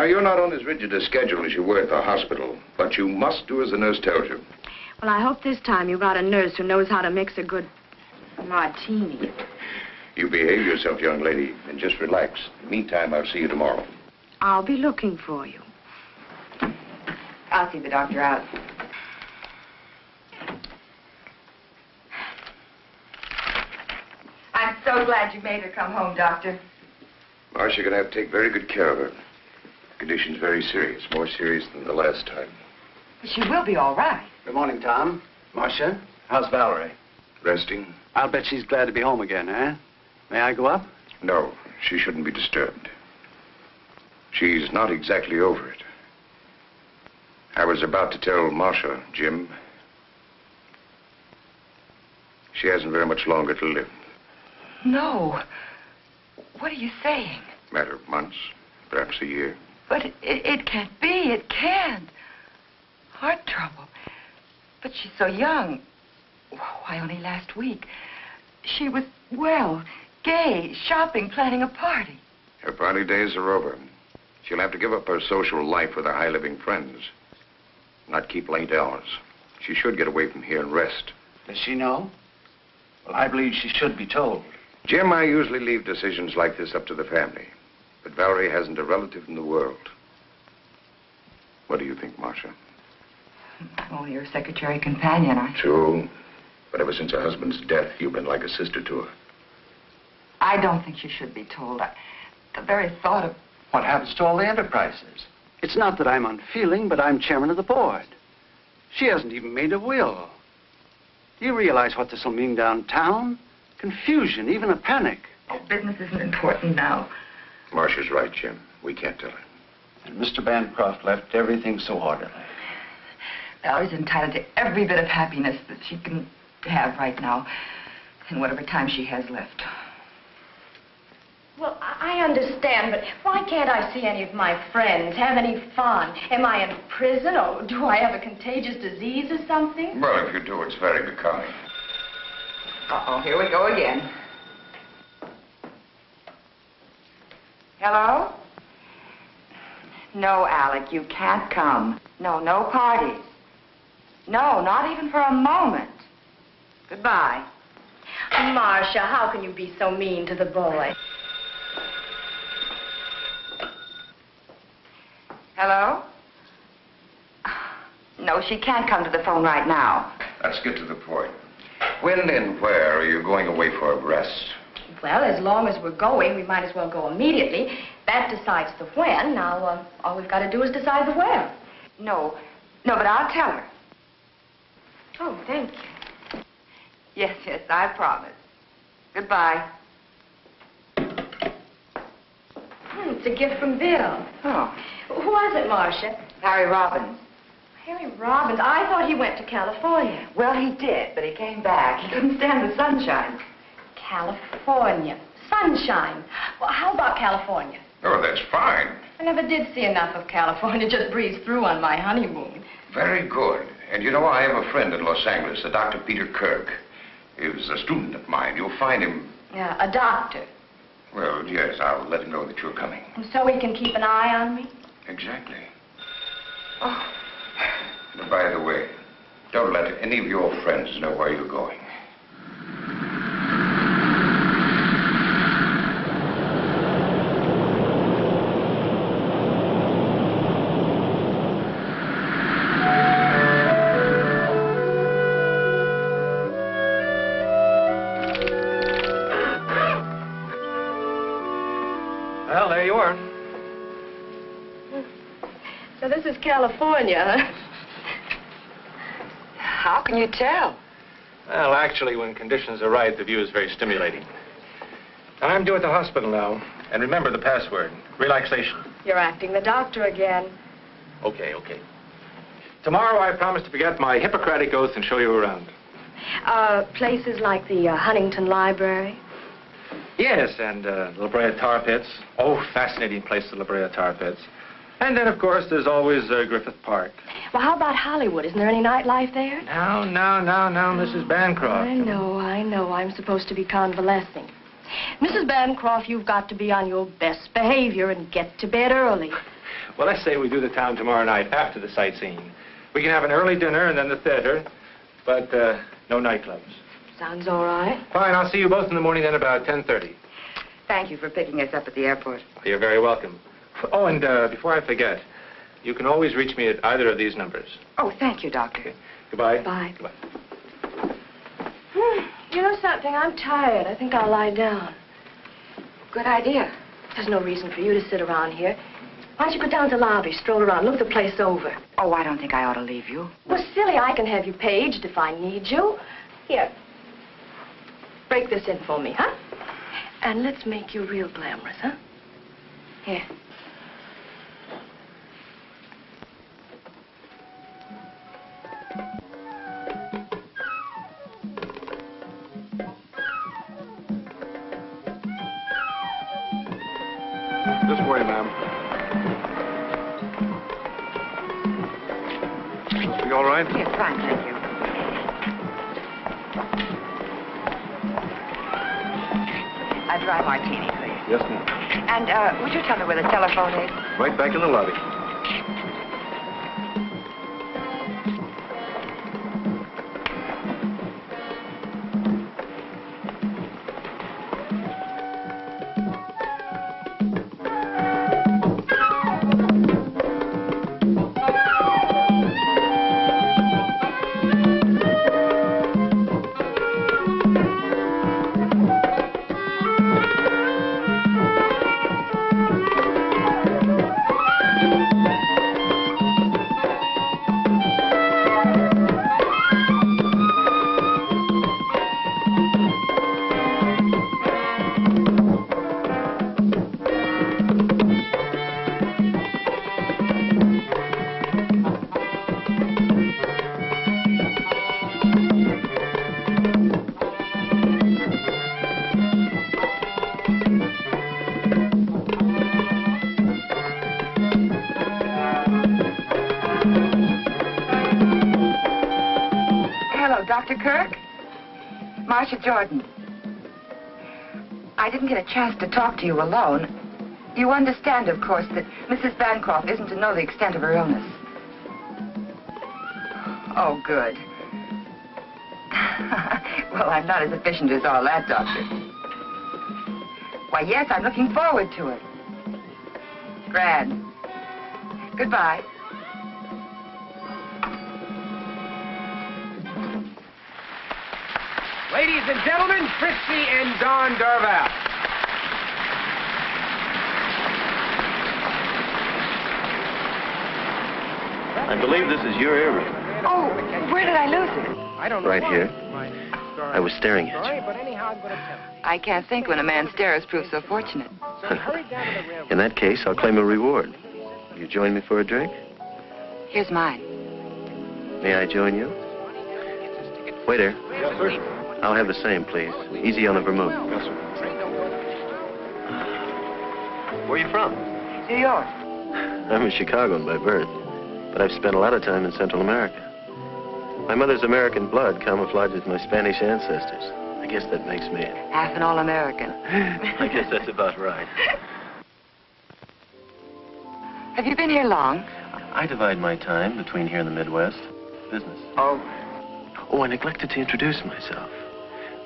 you're not on as rigid a schedule as you were at the hospital, but you must do as the nurse tells you. Well, I hope this time you got a nurse who knows how to mix a good martini. You behave yourself, young lady, and just relax. Meantime, I'll see you tomorrow. I'll be looking for you. I'll see the doctor out. I'm so glad you made her come home, Doctor. Marcia, you're going to have to take very good care of her. The condition's very serious, more serious than the last time. But she will be all right. Good morning, Tom. Marcia, how's Valerie? Resting? I'll bet she's glad to be home again, eh? May I go up? No, she shouldn't be disturbed. She's not exactly over it. I was about to tell Marcia, Jim, she hasn't very much longer to live. No. What are you saying? Matter of months, perhaps a year. But it can't be. It can't. Heart trouble. But she's so young. Why, only last week. She was well, gay, shopping, planning a party. Her party days are over. She'll have to give up her social life with her high-living friends. Not keep late hours. She should get away from here and rest. Does she know? Well, I believe she should be told. Jim, I usually leave decisions like this up to the family. But Valerie hasn't a relative in the world. What do you think, Marcia? I'm only her secretary companion. True. But ever since her husband's death, you've been like a sister to her. I don't think she should be told. The very thought of... What happens to all the enterprises? It's not that I'm unfeeling, but I'm chairman of the board. She hasn't even made a will. Do you realize what this will mean downtown? Confusion, even a panic. Oh, business isn't important now. Marcia's right, Jim. We can't tell her. And Mr. Bancroft left everything so orderly. Valerie's entitled to every bit of happiness that she can have right now, in whatever time she has left. Well, I understand, but why can't I see any of my friends, have any fun? Am I in prison, or do I have a contagious disease or something? Well, if you do, it's very becoming. Uh-oh, here we go again. Hello? No, Alec, you can't come. No, no parties. No, not even for a moment. Goodbye. Marcia, how can you be so mean to the boy? Hello? No, she can't come to the phone right now. Let's get to the point. When and where are you going away for a rest? Well, as long as we're going, we might as well go immediately. That decides the when. Now, all we've got to do is decide the where. No, but I'll tell her. Oh, thank you. Yes, I promise. Goodbye. It's a gift from Bill. Oh. Who was it, Marcia? Harry Robbins. Harry Robbins? I thought he went to California. Well, he did, but he came back. He couldn't stand the sunshine. California. Sunshine. Well, how about California? Oh, that's fine. I never did see enough of California. Just breezed through on my honeymoon. Very good. And you know, I have a friend in Los Angeles, a Dr. Peter Kirk. He was a student of mine. You'll find him... Yeah, a doctor. Well, yes, I'll let him know that you're coming. And so he can keep an eye on me? Exactly. Oh. And by the way, don't let any of your friends know where you're going. Well, there you are. So this is California, huh? How can you tell? Well, actually, when conditions are right, the view is very stimulating. I'm due at the hospital now. And remember the password, relaxation. You're acting the doctor again. Okay. Tomorrow, I promise to forget my Hippocratic oath and show you around. Places like the Huntington Library. Yes, and La Brea Tar Pits. Oh, fascinating place, the La Brea Tar Pits. And then, of course, there's always Griffith Park. Well, how about Hollywood? Isn't there any nightlife there? No, Mrs. Bancroft. I know. I'm supposed to be convalescing. Mrs. Bancroft, you've got to be on your best behavior and get to bed early. Well, let's say we do the town tomorrow night after the sightseeing. We can have an early dinner and then the theater, but no nightclubs. Sounds all right. Fine, I'll see you both in the morning then about 10:30. Thank you for picking us up at the airport. You're very welcome. Oh, and before I forget, you can always reach me at either of these numbers. Oh, thank you, Doctor. Okay. Goodbye. Bye. Goodbye. You know something? I'm tired. I think I'll lie down. Good idea. There's no reason for you to sit around here. Why don't you go down to the lobby, stroll around, look the place over? Oh, I don't think I ought to leave you. Well, silly, I can have you paged if I need you. Here. Break this in for me, huh? And let's make you real glamorous, huh? Here. This way, ma'am. You all right? Yes, fine, thank you. A dry martini, please. Yes, ma'am. And would you tell me where the telephone is? Right back in the lobby. Dr. Kirk? Marcia Jordan. I didn't get a chance to talk to you alone. You understand, of course, that Mrs. Bancroft isn't to know the extent of her illness. Oh, good. Well, I'm not as efficient as all that, Doctor. Why, yes, I'm looking forward to it. Grand. Goodbye. Ladies and gentlemen, Fritzy and Don Darval. I believe this is your earring. Oh, where did I lose it? I don't know Right why. here. I was staring at you. But anyhow, I'm going to tell you. I can't think when a man stares proves so fortunate. So he hurried down to the railroad. In that case, I'll claim a reward. Will you join me for a drink? Here's mine. May I join you? Waiter, Yes, sir. I'll have the same, please. Easy on the vermouth. Yes, sir. Where are you from? New York. I'm a Chicagoan by birth, but I've spent a lot of time in Central America. My mother's American blood camouflages my Spanish ancestors. I guess that makes me... Half an all-American. I guess that's about right. Have you been here long? I divide my time between here and the Midwest. Business. Oh. Oh, I neglected to introduce myself.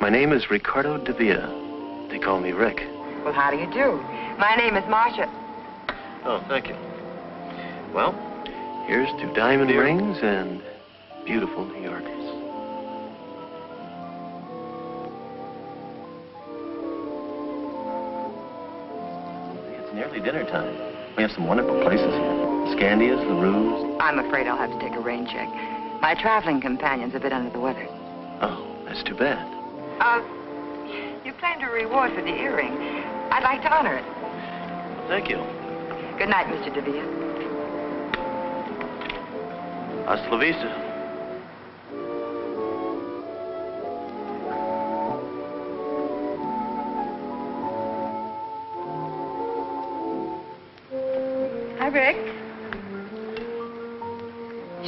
My name is Ricardo de Villa. They call me Rick. Well, how do you do? My name is Marcia. Oh, thank you. Well, here's to diamond rings and beautiful New Yorkers. It's nearly dinner time. We have some wonderful places here. Scandia's, the Ruse. I'm afraid I'll have to take a rain check. My traveling companion's a bit under the weather. Oh, that's too bad. You claimed a reward for the earring. I'd like to honor it. Thank you. Good night, Mr. de Villa. Hasta la vista. Hi, Rick.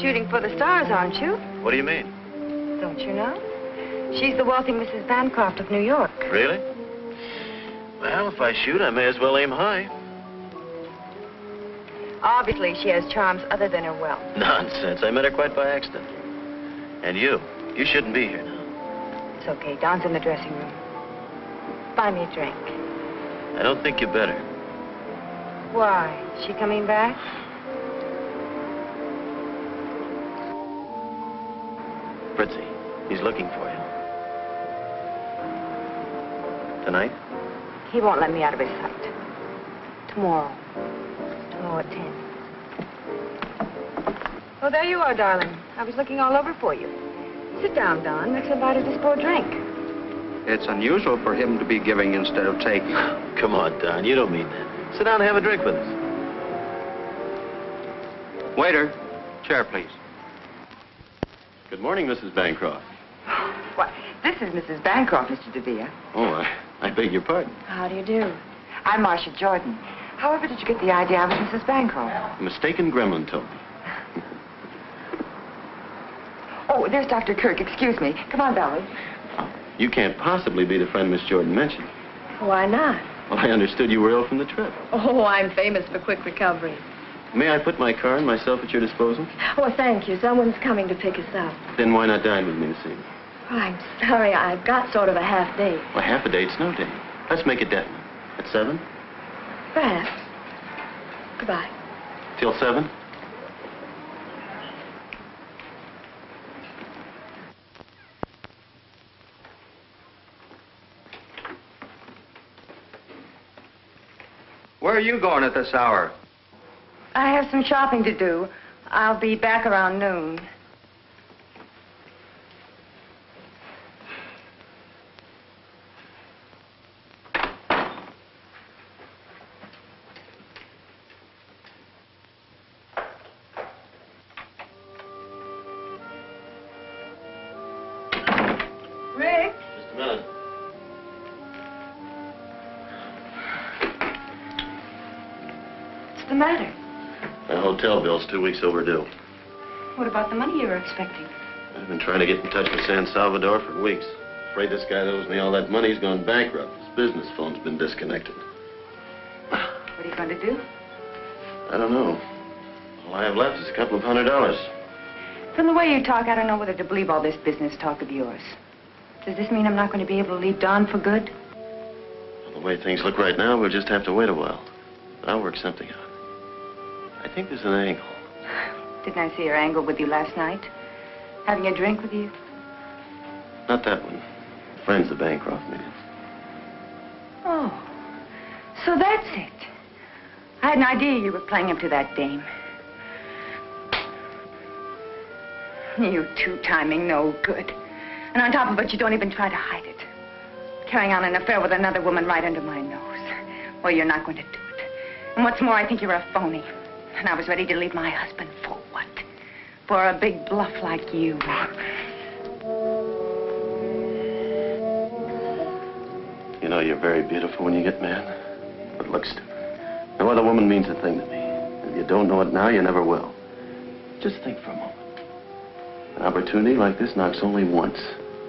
Shooting for the stars, aren't you? What do you mean? Don't you know? She's the wealthy Mrs. Bancroft of New York. Really? Well, if I shoot, I may as well aim high. Obviously, she has charms other than her wealth. Nonsense. I met her quite by accident. And you shouldn't be here now. It's okay. Dawn's in the dressing room. Buy me a drink. I don't think you better. Why? Is she coming back? Fritzy, he's looking for you. Tonight? He won't let me out of his sight. Tomorrow. Tomorrow at 10. Oh, there you are, darling. I was looking all over for you. Sit down, Don. Let's invite her to pour a drink. It's unusual for him to be giving instead of taking. Come on, Don. You don't mean that. Sit down and have a drink with us. Waiter, chair, please. Good morning, Mrs. Bancroft. Why, this is Mrs. Bancroft, Mr. DeVere. Oh, I beg your pardon. How do you do? I'm Marcia Jordan. However did you get the idea I was Mrs. Bancroft? A mistaken gremlin told me. Oh, there's Dr. Kirk. Excuse me. Come on, Valerie. You can't possibly be the friend Miss Jordan mentioned. Why not? Well, I understood you were ill from the trip. Oh, I'm famous for quick recovery. May I put my car and myself at your disposal? Oh, thank you. Someone's coming to pick us up. Then why not dine with me this evening? Oh, I'm sorry. I've got sort of a half day. Well, half a date's no day. Let's make it definite. At 7? Perhaps. Goodbye. Till 7? Where are you going at this hour? I have some shopping to do. I'll be back around noon. Rick? Just a minute. What's the matter? My hotel bill's 2 weeks overdue. What about the money you were expecting? I've been trying to get in touch with San Salvador for weeks. Afraid this guy that owes me all that money's gone bankrupt. His business phone's been disconnected. What are you going to do? I don't know. All I have left is a couple of $100. From the way you talk, I don't know whether to believe all this business talk of yours. Does this mean I'm not going to be able to leave Dawn for good? Well, the way things look right now, we'll just have to wait a while. I'll work something out. I think there's an angle. Didn't I see her angle with you last night? Having a drink with you? Not that one. Friends the Bancroft meeting. Oh, so that's it. I had an idea you were playing him to that dame. You two-timing no good. And on top of it, you don't even try to hide it. Carrying on an affair with another woman right under my nose. Well, you're not going to do it. And what's more, I think you're a phony. And I was ready to leave my husband for what? For a big bluff like you. You know, you're very beautiful when you get mad. But look, Stu, no other woman means a thing to me. If you don't know it now, you never will. Just think for a moment. An opportunity like this knocks only once.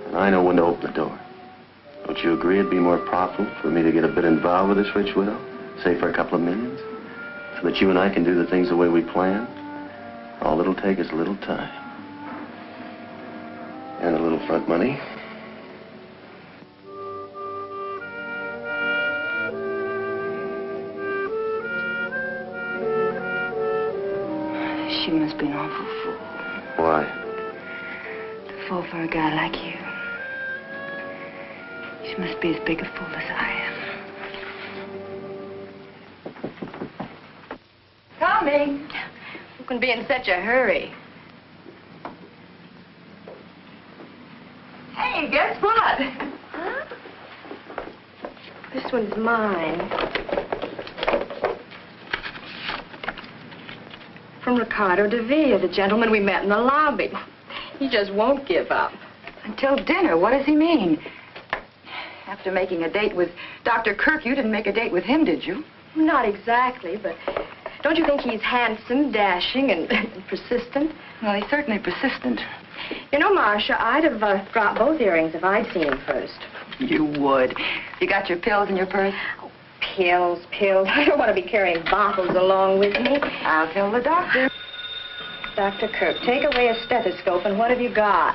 And I know when to open the door. Don't you agree it'd be more profitable for me to get a bit involved with this rich widow? Say for a couple of millions? So that you and I can do the things the way we plan? All it'll take is a little time. And a little front money. She must be an awful fool. Why? To fall for a guy like you. She must be as big a fool as I am. Coming. Who can be in such a hurry? Hey, guess what? Huh? This one's mine. From Ricardo DeVere, the gentleman we met in the lobby. He just won't give up. Until dinner. What does he mean? After making a date with Dr. Kirk, you didn't make a date with him, did you? Not exactly, but don't you think he's handsome, dashing, and persistent? Well, he's certainly persistent. You know, Marcia, I'd have dropped both earrings if I'd seen him first. You would. You got your pills in your purse? Oh, pills, pills. I don't want to be carrying bottles along with me. I'll tell the doctor. Dr. Kirk, take away a stethoscope, and what have you got?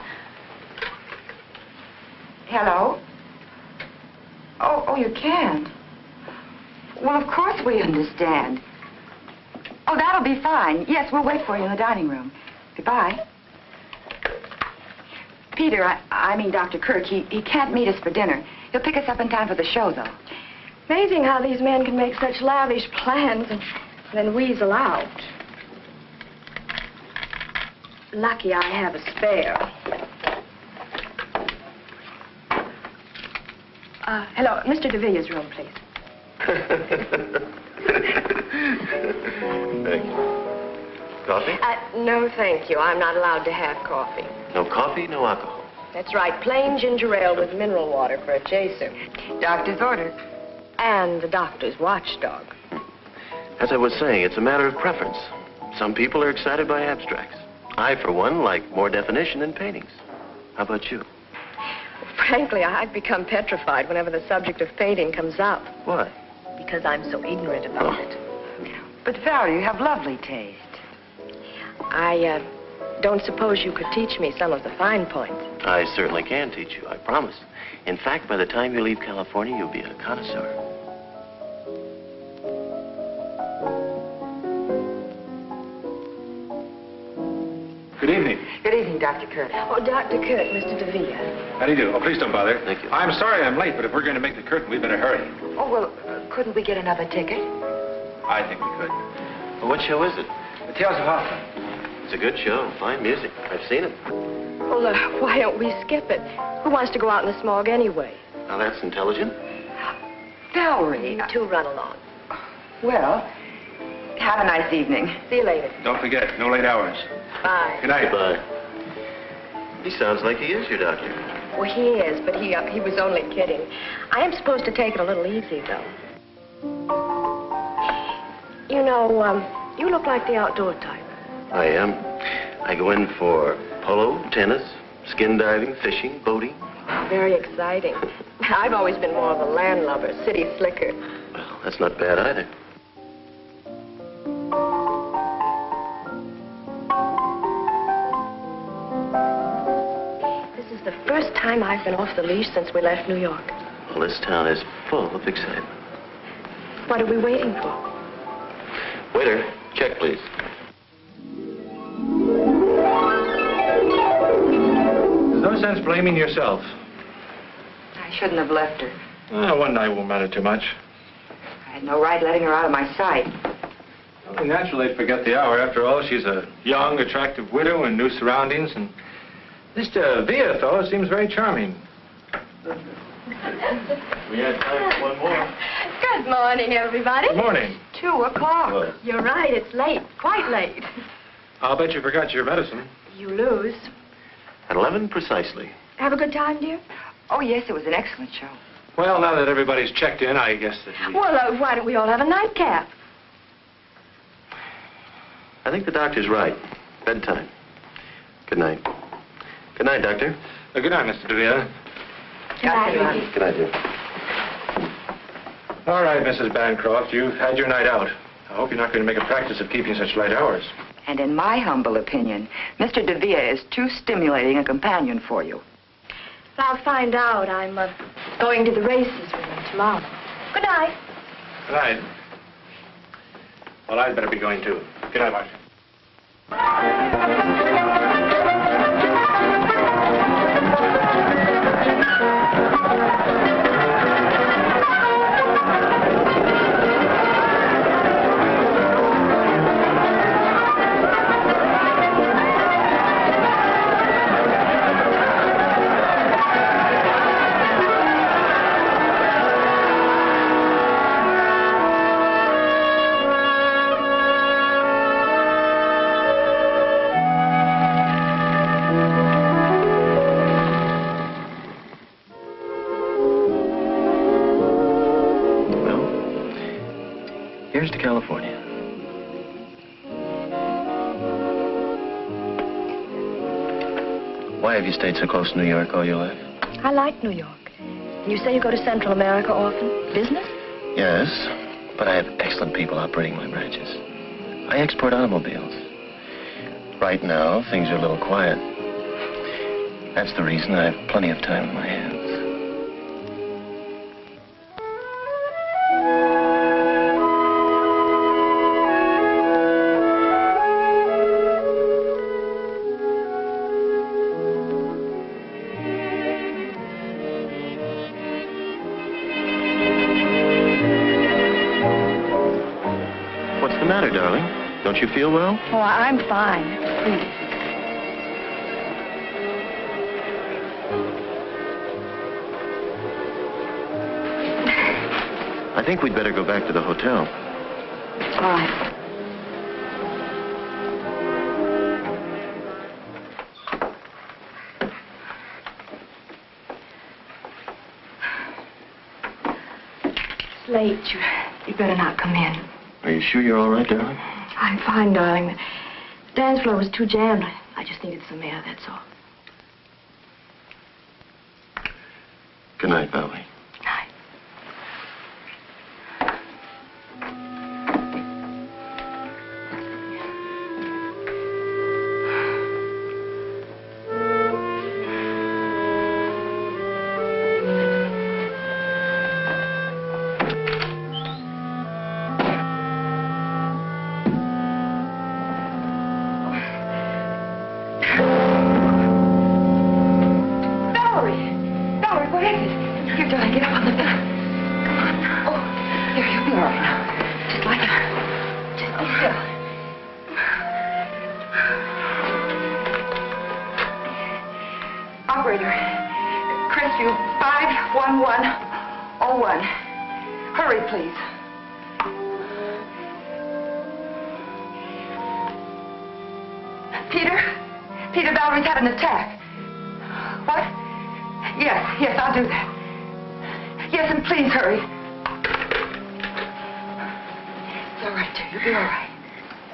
Hello? Oh, you can't. Well, of course we understand. Oh, that'll be fine. Yes, we'll wait for you in the dining room. Goodbye. Peter, I mean Dr. Kirk, he can't meet us for dinner. He'll pick us up in time for the show, though. Amazing how these men can make such lavish plans and then weasel out. Lucky I have a spare. Hello, Mr. DeVille's room, please. Thank you. Coffee? No, thank you. I'm not allowed to have coffee. No coffee, no alcohol. That's right, plain ginger ale with mineral water for a chaser. Doctor's order. And the doctor's watchdog. As I was saying, it's a matter of preference. Some people are excited by abstracts. I, for one, like more definition in paintings. How about you? Frankly, I've become petrified whenever the subject of painting comes up. Why? Because I'm so ignorant about it. But, Valerie, you have lovely taste. I don't suppose you could teach me some of the fine points. I certainly can teach you, I promise. In fact, by the time you leave California, you'll be a connoisseur. Good evening. Good evening, Dr. Kirk. Oh, Dr. Kirk, Mr. DeVille. How do you do? Oh, please don't bother. Thank you. I'm sorry I'm late, but if we're going to make the curtain, we better hurry. Oh, well, couldn't we get another ticket? I think we could. Well, what show is it? The Tales of Hutton. It's a good show. Fine music. I've seen it. Well, why don't we skip it? Who wants to go out in the smog anyway? Now, that's intelligent. Valerie. You two run along. Well, have a nice evening. See you later. Don't forget, no late hours. Bye. Good night. Goodbye. He sounds like he is your doctor. Well, he is, but he was only kidding. I am supposed to take it a little easy, though. You know, you look like the outdoor type. I am. I go in for polo, tennis, skin diving, fishing, boating. Very exciting. I've always been more of a landlubber, city slicker. Well, that's not bad either. This is the first time I've been off the leash since we left New York. Well, this town is full of excitement. What are we waiting for? Waiter, check, please. There's no sense blaming yourself. I shouldn't have left her. One night won't matter too much. I had no right letting her out of my sight. Well, naturally, forget the hour. After all, she's a young, attractive widow in new surroundings, and Mr. Villa fellow seems very charming. We had time for one more. Good morning, everybody. Good morning. 2 o'clock. Well, You're right, it's late, quite late. I'll bet you forgot your medicine. You lose. at 11 precisely. Have a good time, dear? Oh, yes, it was an excellent show. Well, now that everybody's checked in, I guess that we... Well, why don't we all have a nightcap? I think the doctor's right. Bedtime. Good night. Good night, Doctor. Good night, Mr. DeVille. Good night, Ricky. Good night, dear. All right, Mrs. Bancroft, you've had your night out. I hope you're not going to make a practice of keeping such late hours. And in my humble opinion, Mr. DeVille is too stimulating a companion for you. I'll find out. I'm going to the races with him tomorrow. Good night. Good night. Well, I'd better be going, too. Good night, Marcia. Here's to California. Why have you stayed so close to New York all your life? I like New York. You say you go to Central America often? Business? Yes, but I have excellent people operating my branches. I export automobiles. Right now, things are a little quiet. That's the reason I have plenty of time on my hands. What's the matter, darling? Don't you feel well? Oh, I'm fine. Please. I think we'd better go back to the hotel. All right. It's late. You better not come in. Are you sure you're all right, darling? I'm fine, darling. The dance floor was too jammed. I just needed some air, that's all. Good night, Valerie. Night. Operator, Crestview 51101. Hurry, please. Peter, Valerie's had an attack. What? Yes, I'll do that. Yes, and please hurry. It's all right, dear. You'll be all right.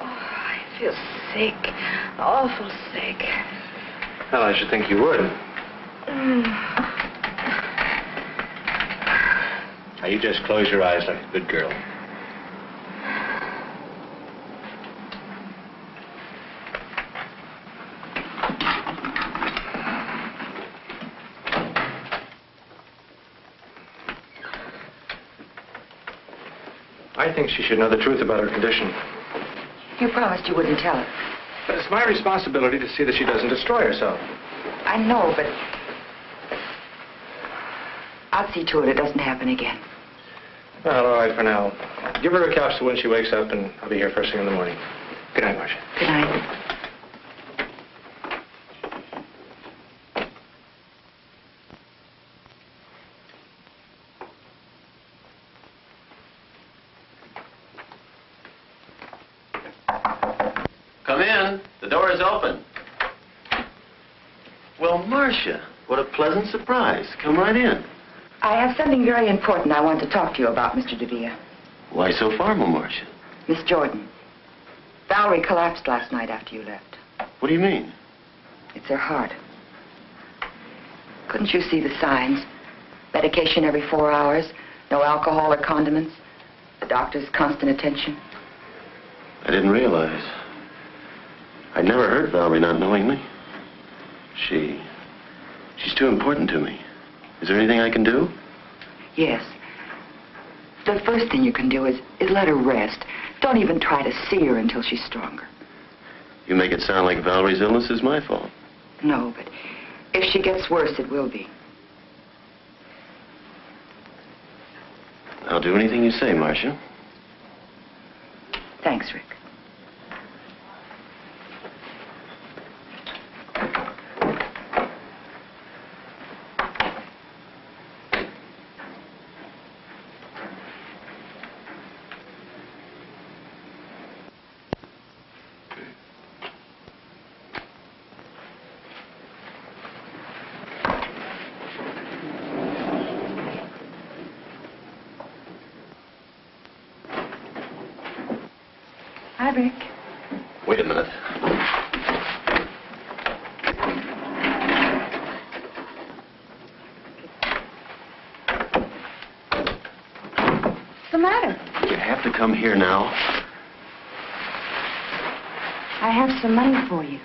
Oh, I feel sick. Awful sick. Well, I should think you would. Now, you just close your eyes like a good girl. I think she should know the truth about her condition. You promised you wouldn't tell her. But it's my responsibility to see that she doesn't destroy herself. I know, but I'll see to it doesn't happen again. Well, all right for now. Give her a capsule when she wakes up, and I'll be here first thing in the morning. Good night, Marcia. Good night. Come in. The door is open. Well, Marcia, what a pleasant surprise. Come right in. I have something very important I want to talk to you about, Mr. DeVere. Why so formal, Marcia? Miss Jordan. Valerie collapsed last night after you left. What do you mean? It's her heart. Couldn't you see the signs? Medication every 4 hours, no alcohol or condiments, the doctor's constant attention. I didn't realize. I'd never heard Valerie not knowing me. She's too important to me. Is there anything I can do? Yes. The first thing you can do is let her rest. Don't even try to see her until she's stronger. You make it sound like Valerie's illness is my fault. No, but if she gets worse, it will be. I'll do anything you say, Marcia. Thanks, Rick. Hi, Rick. Wait a minute. the matter? You have to come here now. I have some money for you.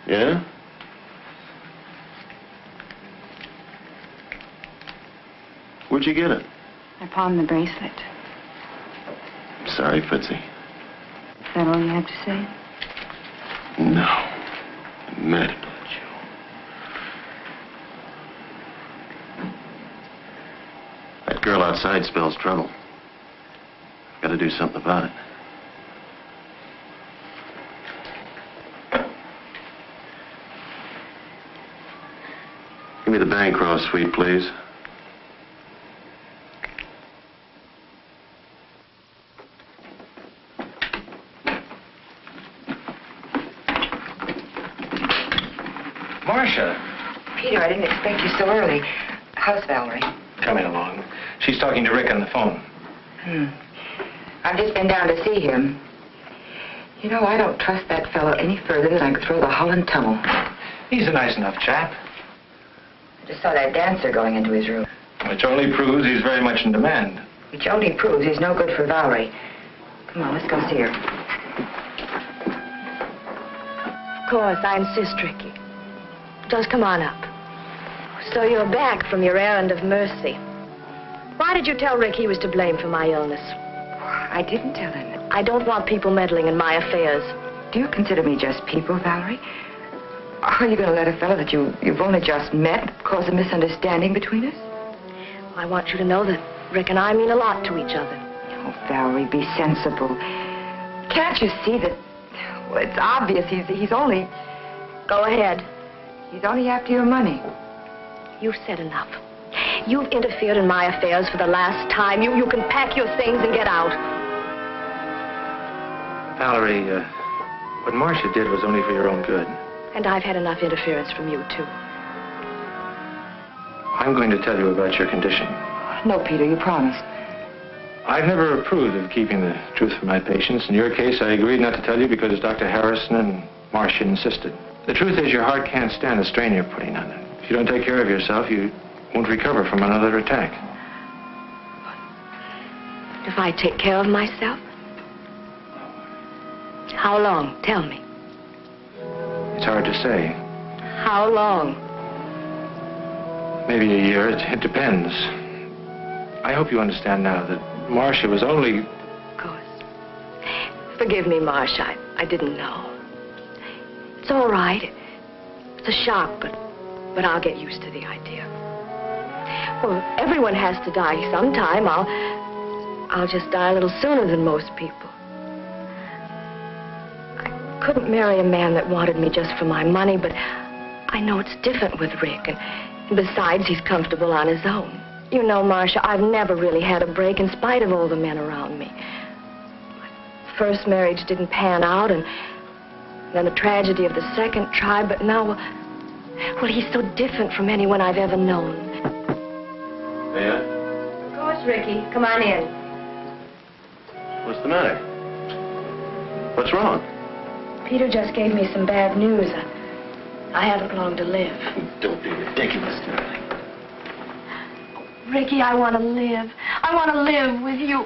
Yeah? Where'd you get it? I pawned the bracelet. I'm sorry, Fritzy. Is that all you have to say? No. I'm mad about you. That girl outside spells trouble. Got to do something about it. Give me the Bancroft suite, please. Marcia. Peter, I didn't expect you so early. How's Valerie? Coming along. She's talking to Rick on the phone. I've just been down to see him. You know, I don't trust that fellow any further than I could throw the Holland tunnel. He's a nice enough chap. I just saw that dancer going into his room. Which only proves he's very much in demand. Which only proves he's no good for Valerie. Come on, let's go see her. Of course, I insist, Ricky. Just come on up. So you're back from your errand of mercy. Why did you tell Rick he was to blame for my illness? I didn't tell him. I don't want people meddling in my affairs. Do you consider me just people, Valerie? Are you going to let a fellow that you've only just met cause a misunderstanding between us? I want you to know that Rick and I mean a lot to each other. Oh, Valerie, be sensible. Can't you see that... Well, it's obvious he's only... Go ahead. He's only after your money. You've said enough. You've interfered in my affairs for the last time. You can pack your things and get out. Valerie, what Marcia did was only for your own good. And I've had enough interference from you, too. I'm going to tell you about your condition. No, Peter, you promised. I've never approved of keeping the truth from my patients. In your case, I agreed not to tell you because Dr. Harrison and Marcia insisted. The truth is your heart can't stand the strain you're putting on it. If you don't take care of yourself, you won't recover from another attack. If I take care of myself? How long? Tell me. It's hard to say. How long? Maybe a year. It depends. I hope you understand now that Marcia was only... Of course. Forgive me, Marcia. I didn't know. It's all right. It's a shock, but I'll get used to the idea. Well, everyone has to die sometime. I'll just die a little sooner than most people. I couldn't marry a man that wanted me just for my money, but I know it's different with Rick, and besides, he's comfortable on his own. You know, Marcia, I've never really had a break in spite of all the men around me. My first marriage didn't pan out, and then the tragedy of the second tried, but now, well, he's so different from anyone I've ever known. Yeah? Of course, Ricky. Come on in. What's the matter? What's wrong? Peter just gave me some bad news. I haven't long to live. Don't be ridiculous, darling. Ricky, I want to live. I want to live with you.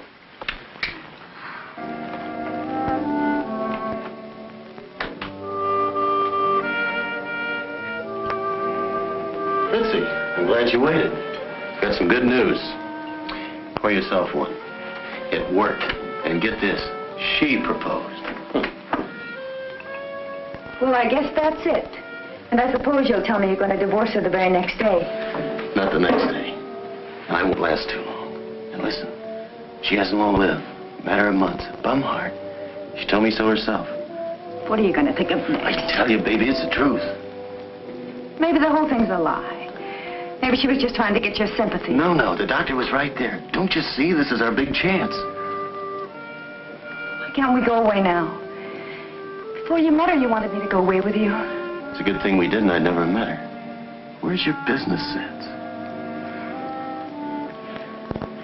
Fritzy, I'm glad you waited. Got some good news. Pour yourself one. It worked. And get this, she proposed. Well, I guess that's it. And I suppose you'll tell me you're going to divorce her the very next day. Not the next day. And I won't last too long. And listen, she hasn't long lived. Matter of months. Bum heart. She told me so herself. What are you going to think of next? I tell you, baby, it's the truth. Maybe the whole thing's a lie. Maybe she was just trying to get your sympathy. No, the doctor was right there. Don't you see? This is our big chance. Why can't we go away now? Before you met her, you wanted me to go away with you. It's a good thing we didn't. I'd never met her. Where's your business sense?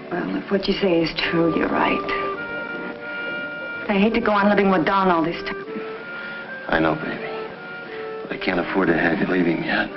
Well, if what you say is true, you're right. I hate to go on living with Don all this time. I know, baby. But I can't afford to have you leaving yet.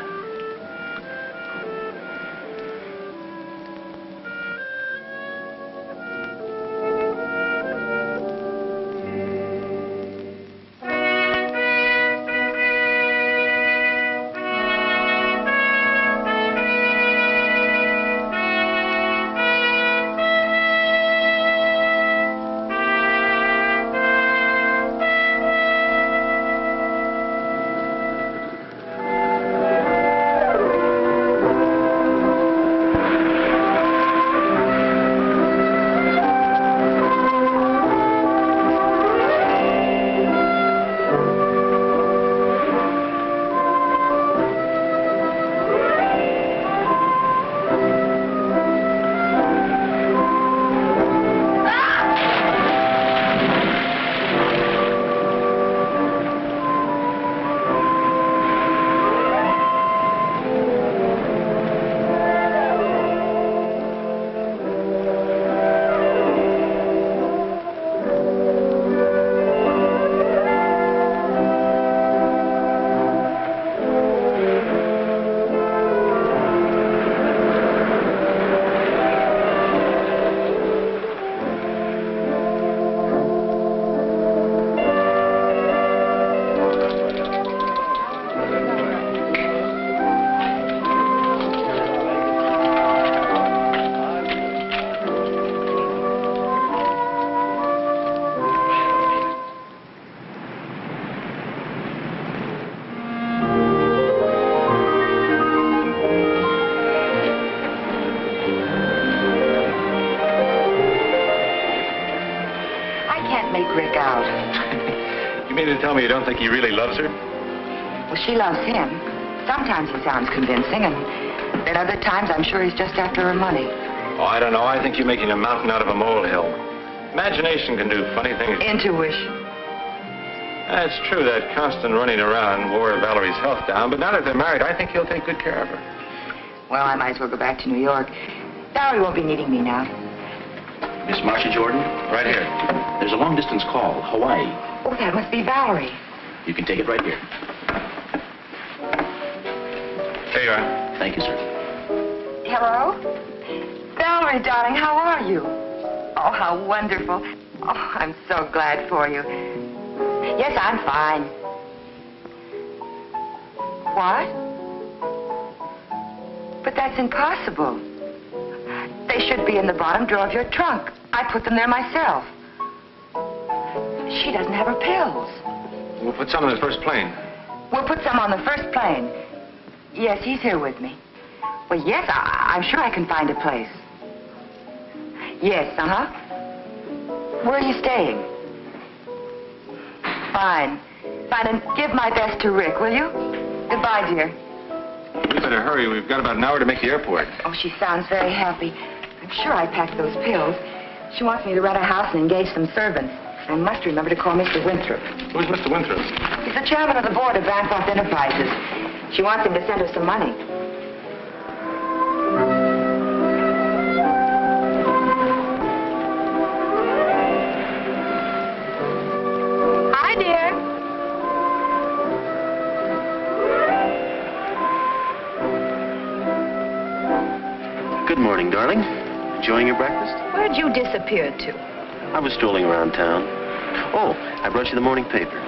about. You mean to tell me you don't think he really loves her? Well, she loves him. Sometimes he sounds convincing, and then other times I'm sure he's just after her money. Oh, I don't know. I think you're making a mountain out of a molehill. Imagination can do funny things. Intuition. That's true. That constant running around wore Valerie's health down, but now that they're married, I think he'll take good care of her. Well, I might as well go back to New York. Valerie won't be needing me now. Miss Marcia Jordan? Right here. There's a long-distance call, Hawaii. Oh, that must be Valerie. You can take it right here. There you are. Thank you, sir. Hello? Valerie, darling, how are you? Oh, how wonderful. Oh, I'm so glad for you. Yes, I'm fine. What? But that's impossible. They should be in the bottom drawer of your trunk. I put them there myself. She doesn't have her pills. We'll put some on the first plane. We'll put some on the first plane. Yes, he's here with me. Well, yes, I'm sure I can find a place. Yes, uh-huh. Where are you staying? Fine. Fine, and give my best to Rick, will you? Goodbye, dear. We better hurry. We've got about an hour to make the airport. Oh, she sounds very happy. I'm sure I packed those pills. She wants me to rent a house and engage some servants. I must remember to call Mr. Winthrop. Who's Mr. Winthrop? He's the chairman of the board of Bancroft Enterprises. She wants him to send her some money. Hi, dear. Good morning, darling. Enjoying your breakfast? Where'd you disappear to? I was strolling around town. Oh, I brought you the morning paper.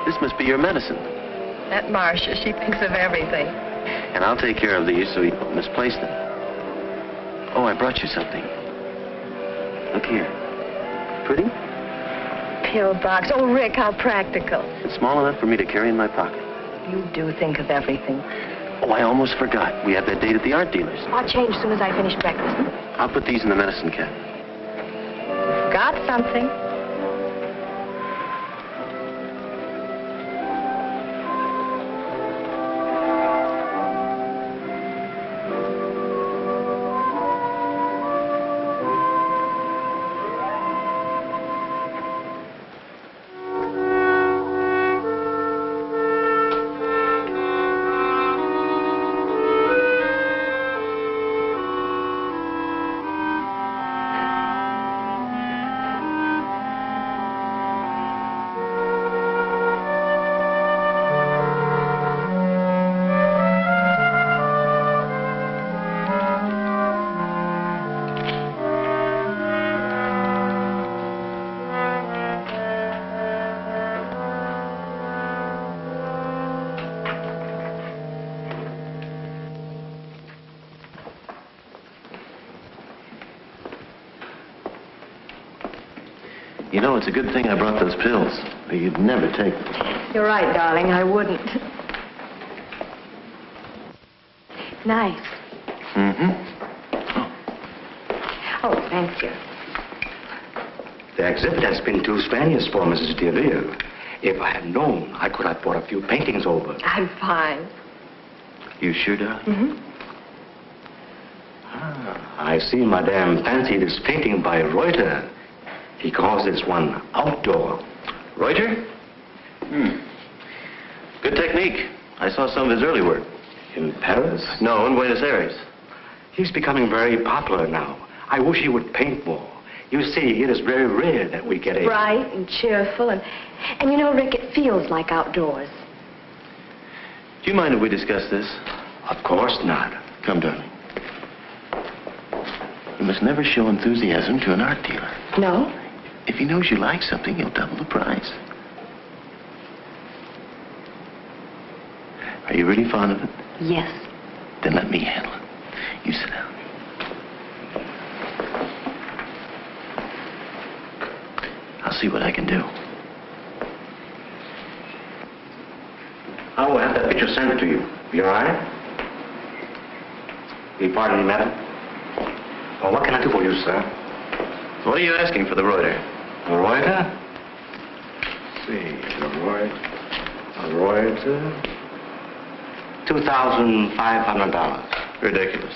This must be your medicine. That Marcia, she thinks of everything. And I'll take care of these so you don't misplace them. Oh, I brought you something. Look here. Pretty? Pill box. Oh, Rick, how practical. It's small enough for me to carry in my pocket. You do think of everything. Oh, I almost forgot. We have that date at the art dealer's. I'll change as soon as I finish breakfast. I'll put these in the medicine cabinet. Got something. You know, it's a good thing I brought those pills. You'd never take them. You're right, darling. I wouldn't. Nice. Oh, thank you. The exhibit has been too strenuous for Mrs. DeVille. If I had known, I could have brought a few paintings over. I'm fine. You sure, darling? Mm-hmm. I see Madame fancied this painting by Reuter. He calls this one outdoor. Reuter? Good technique. I saw some of his early work. In Paris? No, in Buenos Aires. He's becoming very popular now. I wish he would paint more. You see, it is very rare that we get a... Bright and cheerful, and you know, Rick, it feels like outdoors. Do you mind if we discuss this? Of course not. Come, darling. You must never show enthusiasm to an art dealer. No? If he knows you like something, he'll double the price. Are you really fond of it? Yes. Then let me handle it. You sit down. I'll see what I can do. I will have that picture sent to you. You all right? Will you pardon me, madam? Well, what can I do for you, sir? What are you asking for the Reuter? Reuter? Let's see, Reuter. $2,500. Ridiculous.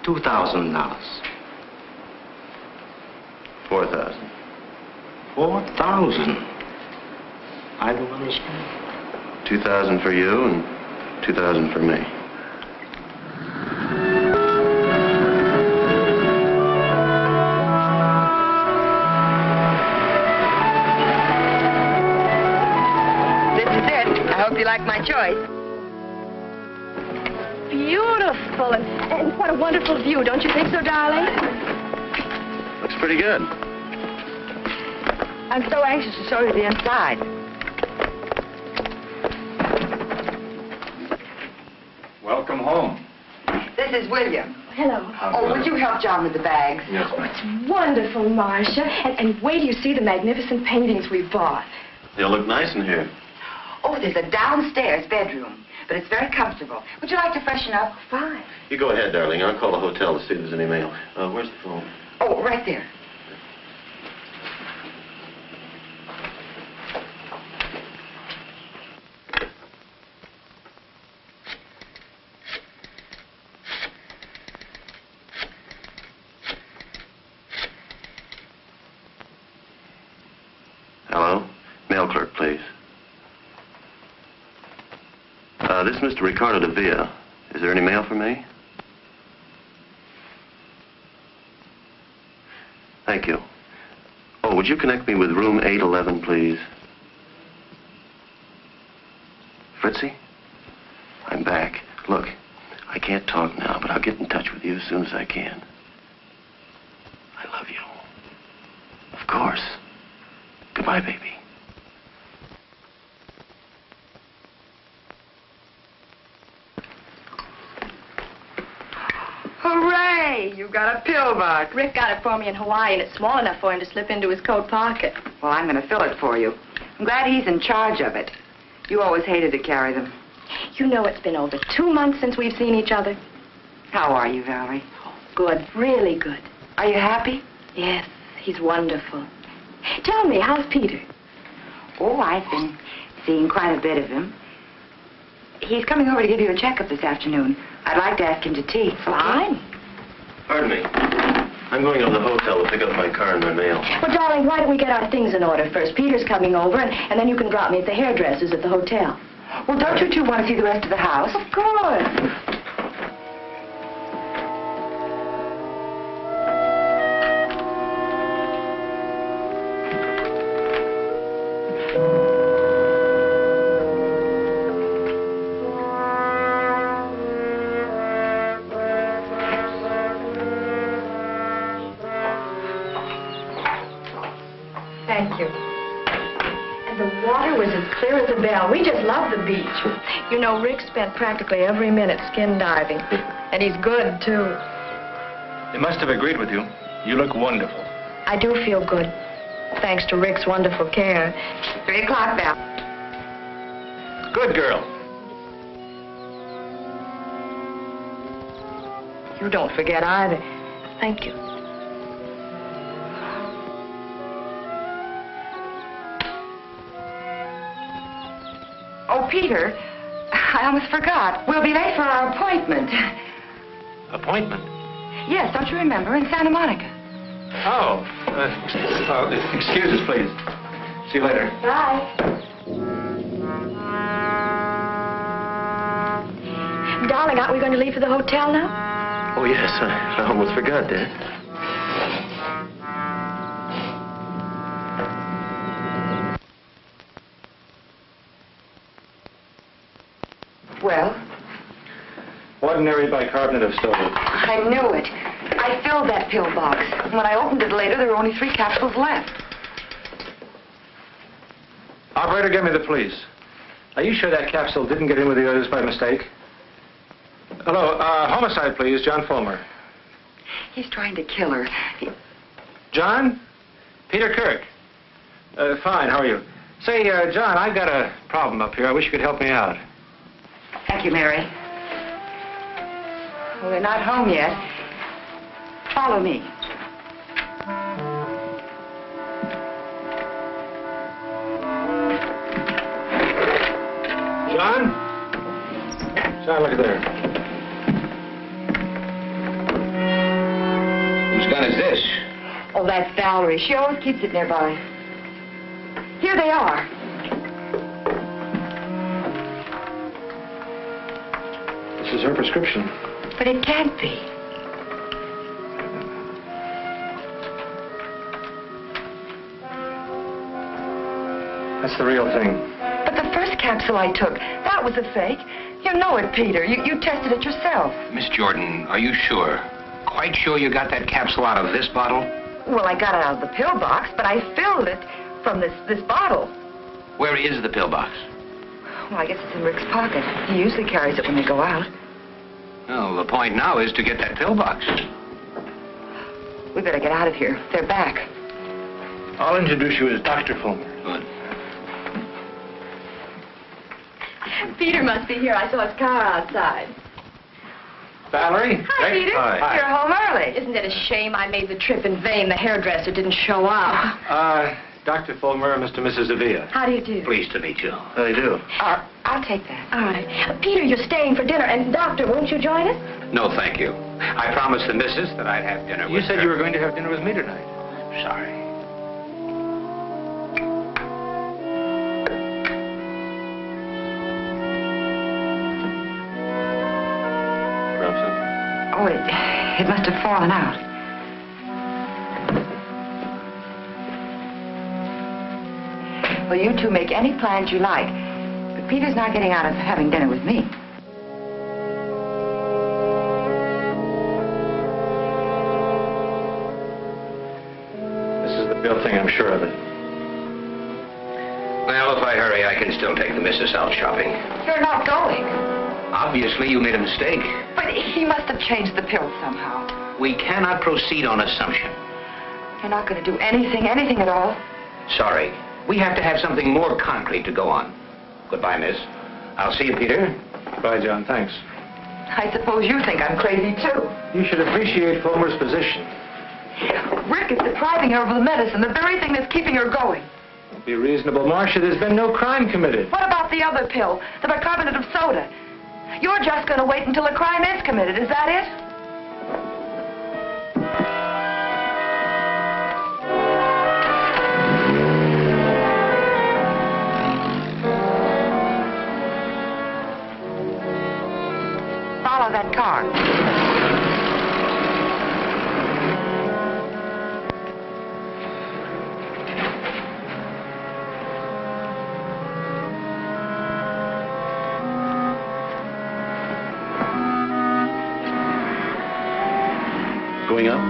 $2,000. 4,000. 4,000. I don't understand. 2,000 for you and 2,000 for me. This is it. I hope you like my choice. Beautiful, and what a wonderful view. Don't you think so, darling? Looks pretty good. I'm so anxious to show you the inside. Welcome home. This is William. Hello. Oh, would you help John with the bags? Yes, Oh, it's wonderful, Marcia. And wait till you see the magnificent paintings we bought. They'll look nice in here. Oh, there's a downstairs bedroom, but it's very comfortable. Would you like to freshen up? Fine. You go ahead, darling. I'll call the hotel to see if there's any mail. Where's the phone? Oh, right there. Hello? Mail clerk, please. This is Mr. Ricardo de Villa. Is there any mail for me? Thank you. Oh, would you connect me with room 811, please? Fritzy? I'm back. Look, I can't talk now, but I'll get in touch with you as soon as I can. I love you. Of course. Goodbye, baby. Hooray! You got a pill box. Rick got it for me in Hawaii, and it's small enough for him to slip into his coat pocket. Well, I'm going to fill it for you. I'm glad he's in charge of it. You always hated to carry them. You know it's been over 2 months since we've seen each other. How are you, Valerie? Good, really good. Are you happy? Yes, he's wonderful. Tell me, how's Peter? Oh, I've been seeing quite a bit of him. He's coming over to give you a checkup this afternoon. I'd like to ask him to tea. Fine. Pardon me. I'm going to the hotel to pick up my car and my mail. Well, darling, why don't we get our things in order first? Peter's coming over, and then you can drop me at the hairdresser's at the hotel. Well, don't you two want to see the rest of the house? Of course. Thank you. And the water was as clear as a bell. We just love the beach. You know, Rick spent practically every minute skin diving. And he's good, too. They must have agreed with you. You look wonderful. I do feel good, thanks to Rick's wonderful care. 3 o'clock bell. Good girl. You don't forget either. Thank you. Oh, Peter, I almost forgot. We'll be late for our appointment. Appointment? Yes, don't you remember? In Santa Monica. Oh. Excuse us, please. See you later. Bye. Darling, aren't we going to leave for the hotel now? Oh, yes. I almost forgot that. Well? Ordinary bicarbonate of sodium. I knew it. I filled that pill box. When I opened it later, there were only 3 capsules left. Operator, give me the police. Are you sure that capsule didn't get in with the others by mistake? Hello, homicide, please. John Fulmer. He's trying to kill her. John? Peter Kirk. Fine, how are you? Say, John, I've got a problem up here. I wish you could help me out. Thank you, Mary. Well, they're not home yet. Follow me. John, look there. Whose gun is this? Oh, that's Valerie. She always keeps it nearby. Here they are. This is her prescription. But it can't be. That's the real thing. But the first capsule I took, that was a fake. You know it, Peter. You tested it yourself. Miss Jordan, are you sure? Quite sure you got that capsule out of this bottle? Well, I got it out of the pill box, but I filled it from this bottle. Where is the pill box? Well, I guess it's in Rick's pocket. He usually carries it when they go out. Well, the point now is to get that pill box. We better get out of here. They're back. I'll introduce you as Dr. Fulmer. Good. Peter must be here. I saw his car outside. Valerie? Hi, Peter. Hi. You're home early. Isn't it a shame I made the trip in vain? The hairdresser didn't show up. Dr. Fulmer and Mr. and Mrs. Avila. How do you do? Pleased to meet you. How do you do? I'll take that. All right. Peter, you're staying for dinner. And, Doctor, won't you join us? No, thank you. I promised the missus that I'd have dinner with You said her. you were going to have dinner with me tonight. Sorry. Drop something? Oh, it must have fallen out. Well, you two make any plans you like. But Peter's not getting out of having dinner with me. This is the real thing, I'm sure of it. Well, if I hurry, I can still take the missus out shopping. You're not going. Obviously, you made a mistake. But he must have changed the pill somehow. We cannot proceed on assumption. You're not going to do anything at all. Sorry. We have to have something more concrete to go on. Goodbye, miss. I'll see you, Peter. Bye, John. Thanks. I suppose you think I'm crazy, too. You should appreciate Fulmer's position. Rick is depriving her of the medicine, the very thing that's keeping her going. Be reasonable, Marcia. There's been no crime committed. What about the other pill, the bicarbonate of soda? You're just going to wait until a crime is committed, is that it? Follow that car. Going up?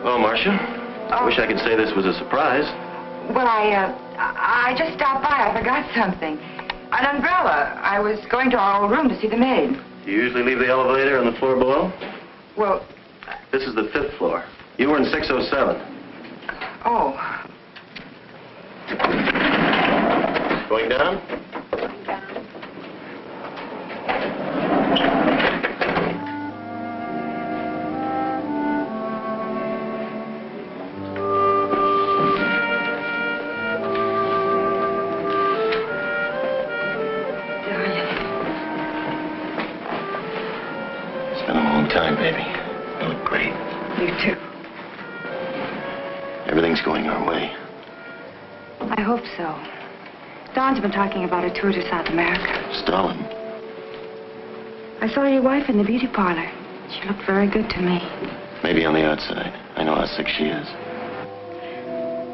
Well, Marcia, I wish I could say this was a surprise. Well, I just stopped by. I forgot something. An umbrella. I was going to our old room to see the maid. Do you usually leave the elevator on the floor below? Well, This is the 5th floor. You were in 607. oh. Going down? It's been a long time, baby. You look great. You too. Everything's going our way. I hope so. Don's been talking about a tour to South America. Stalin. I saw your wife in the beauty parlor. She looked very good to me. Maybe on the outside. I know how sick she is.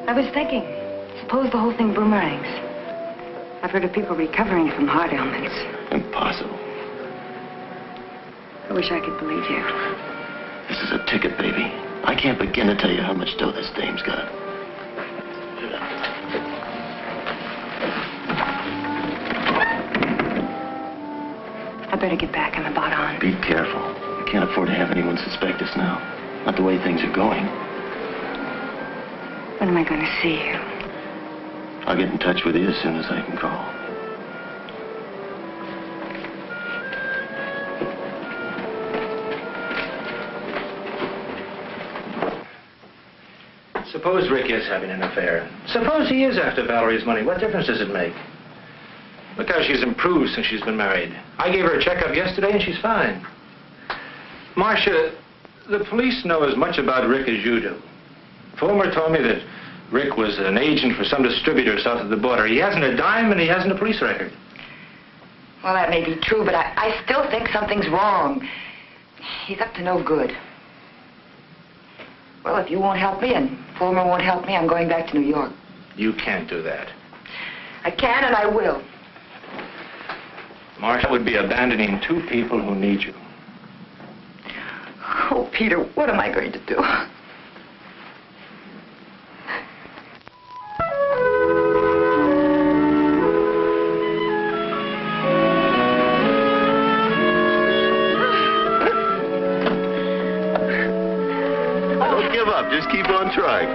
I was thinking, suppose the whole thing boomerangs. I've heard of people recovering from heart ailments. Impossible. I wish I could believe you. This is a ticket, baby. I can't begin to tell you how much dough this dame's got. I better get back. I'm about on. Be careful. I can't afford to have anyone suspect us now. Not the way things are going. When am I going to see you? I'll get in touch with you as soon as I can call. suppose Rick is having an affair. Suppose he is after Valerie's money. What difference does it make? Look how she's improved since she's been married. I gave her a checkup yesterday and she's fine. Marcia, the police know as much about Rick as you do. Fulmer told me that Rick was an agent for some distributor south of the border. He hasn't a dime and he hasn't a police record. Well, that may be true, but I still think something's wrong. He's up to no good. Well, if you won't help me and Fulmer won't help me, I'm going back to New York. You can't do that. I can and I will. Marcia would be abandoning two people who need you. Oh, Peter, what am I going to do? Don't give up. Just keep on trying.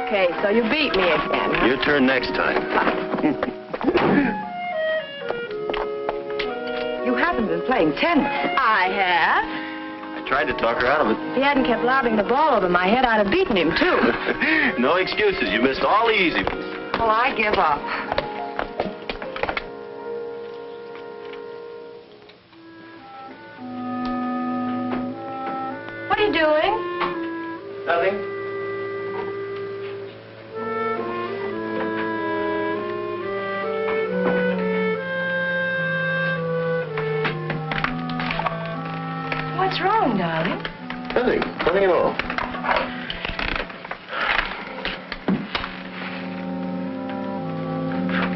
Okay, so you beat me again, huh? Your turn next time. You haven't been playing tennis. I have. I tried to talk her out of it. If he hadn't kept lobbing the ball over my head, I'd have beaten him, too. No excuses. You missed all the easy ones. Well, I give up. What are you doing? Nothing. What's wrong, darling? Nothing. Nothing at all.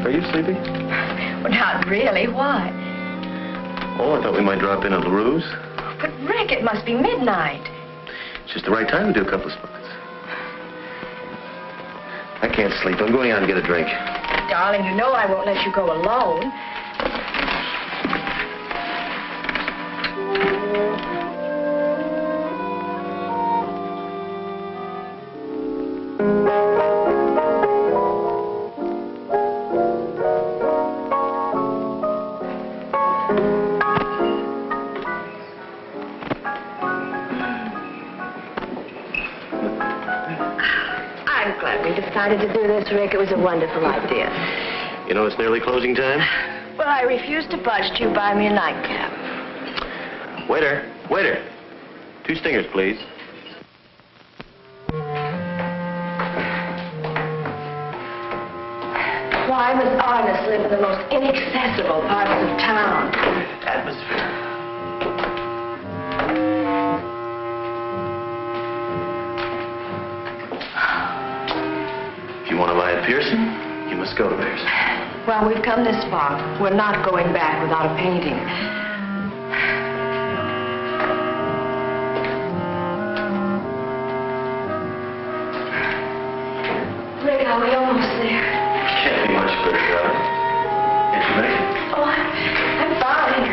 Are you sleepy? Well, not really. Why? Oh, I thought we might drop in at LaRue's. But, Rick, it must be midnight. It's just the right time to do a couple of spots. I can't sleep. I'm going out and get a drink. Darling, you know I won't let you go alone. I'm glad we decided to do this, Rick. It was a wonderful idea. You know it's nearly closing time? Well, I refuse to budge till you buy me a nightcap. Waiter. Waiter. 2 stingers, please. Wyman's artists live in the most inaccessible parts of town. Atmosphere. If you want to buy a piercing, you must go to Pearson. Well, we've come this far. We're not going back without a painting. Rick, are we almost there? Can't be much further, darling. Can't you make it? Oh, I'm fine.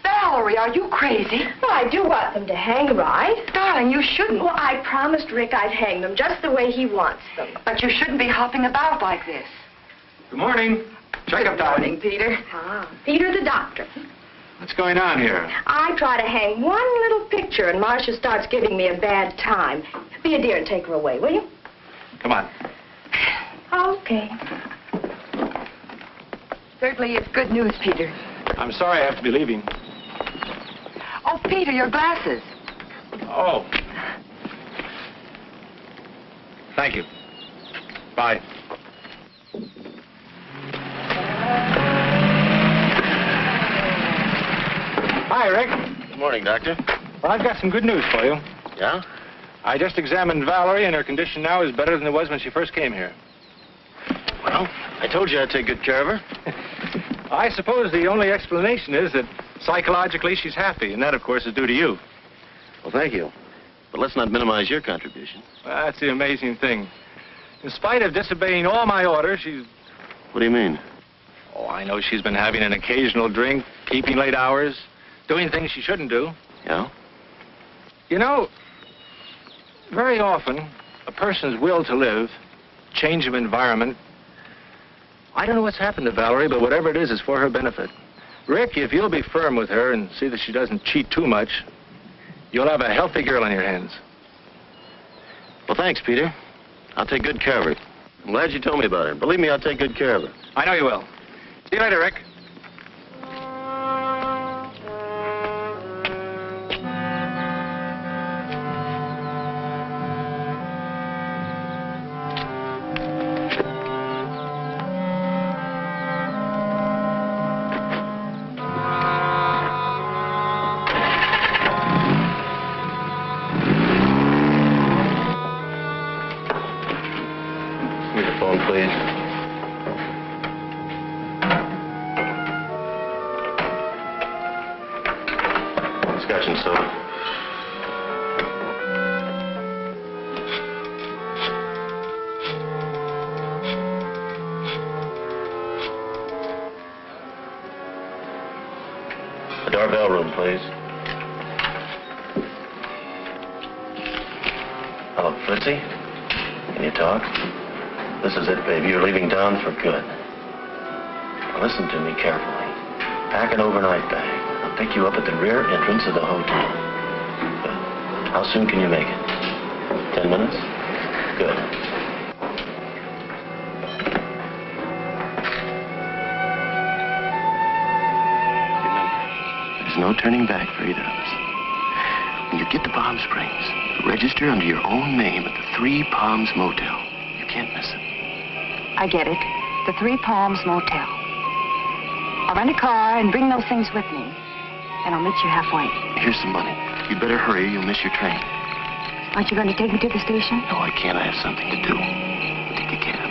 Valerie, are you crazy? Well, I do want them to hang right. Darling, you shouldn't. Well, I promised Rick I'd hang them just the way he wants them. But you shouldn't be hopping about like this. Good morning. Checkup time. Morning, Peter. Ah, Peter the doctor. What's going on here? I try to hang one little picture, and Marcia starts giving me a bad time. Be a dear and take her away, will you? Come on. Okay. Certainly it's good news, Peter. I'm sorry I have to be leaving. Oh, Peter, your glasses. Oh. Thank you. Bye. Hi, Rick. Good morning, Doctor. Well, I've got some good news for you. Yeah? I just examined Valerie, and her condition now is better than it was when she first came here. Well, I told you I'd take good care of her. I suppose the only explanation is that psychologically she's happy, and that, of course, is due to you. Well, thank you. But let's not minimize your contribution. Well, that's the amazing thing. In spite of disobeying all my orders, she's... What do you mean? Oh, I know she's been having an occasional drink, keeping late hours, doing things she shouldn't do. Yeah? You know, very often, a person's will to live, change of environment, I don't know what's happened to Valerie, but whatever it is for her benefit. Rick, if you'll be firm with her and see that she doesn't cheat too much, you'll have a healthy girl on your hands. Well, thanks, Peter. I'll take good care of her. I'm glad you told me about her. Believe me, I'll take good care of her. I know you will. See you later, Rick. For good. Now listen to me carefully. Pack an overnight bag. I'll pick you up at the rear entrance of the hotel. Good. How soon can you make it? 10 minutes? Good. Remember, there's no turning back for either of us. When you get to Palm Springs, register under your own name at the Three Palms Motel. You can't miss it. I get it. The Three Palms Motel. I'll rent a car and bring those things with me. And I'll meet you halfway. Here's some money. You'd better hurry. You'll miss your train. Aren't you going to take me to the station? No, I can't. I have something to do. Take a cab.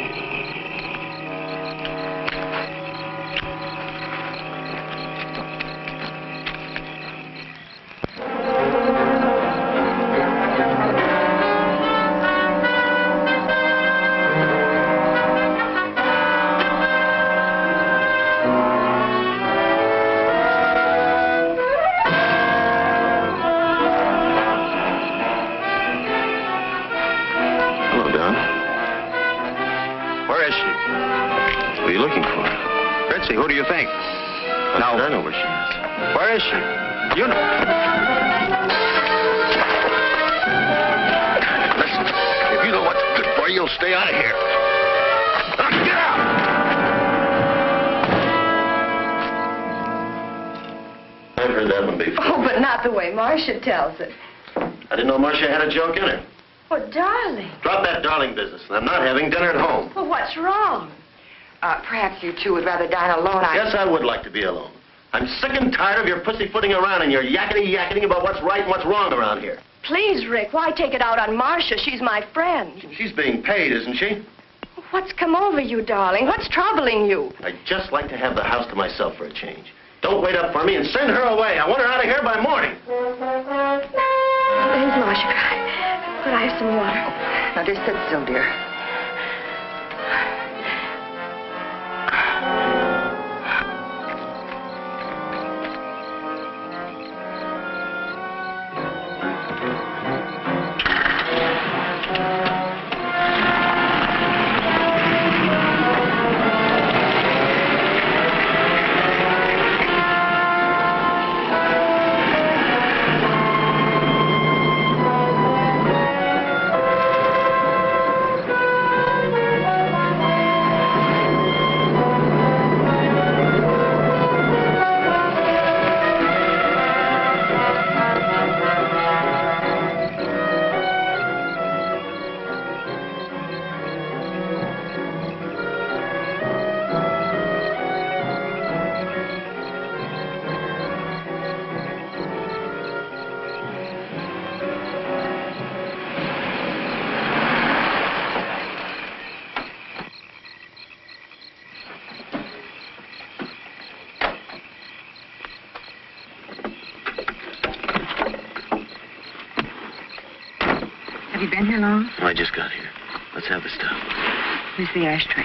Marcia tells it. I didn't know Marcia had a joke in her. Oh, darling. Drop that darling business. I'm not having dinner at home. Well, what's wrong? Perhaps you two would rather dine alone. Yes, I would like to be alone. I'm sick and tired of your pussyfooting around and your yakety-yakety about what's right and what's wrong around here. Please, Rick, why take it out on Marcia? She's my friend. She's being paid, isn't she? What's come over you, darling? What's troubling you? I'd just like to have the house to myself for a change. Don't wait up for me and send her away. I want her out of here by morning. There's Marcia. Could I have some water? Now, just sit still, dear. Have you been here long? Oh, I just got here. Let's have the stuff. Where's the ashtray?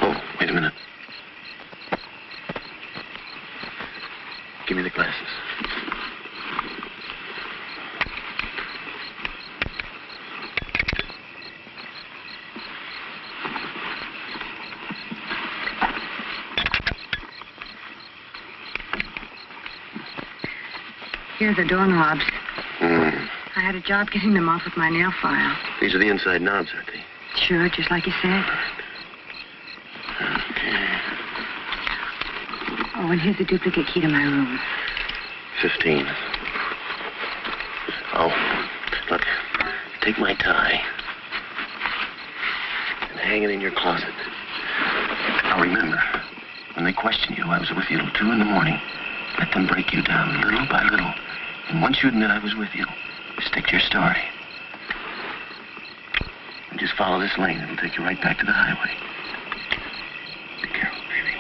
Oh, wait a minute. Give me the glasses. Here are the doorknobs. Hmm. I had a job getting them off with my nail file. These are the inside knobs, aren't they? Sure, just like you said. Okay. Oh, and here's a duplicate key to my room. 15. Oh, look, take my tie and hang it in your closet. Now remember, when they question you, I was with you till 2 in the morning. Let them break you down little by little. And once you admit I was with you, stick to your story. And just follow this lane. It'll take you right back to the highway. Be careful, baby.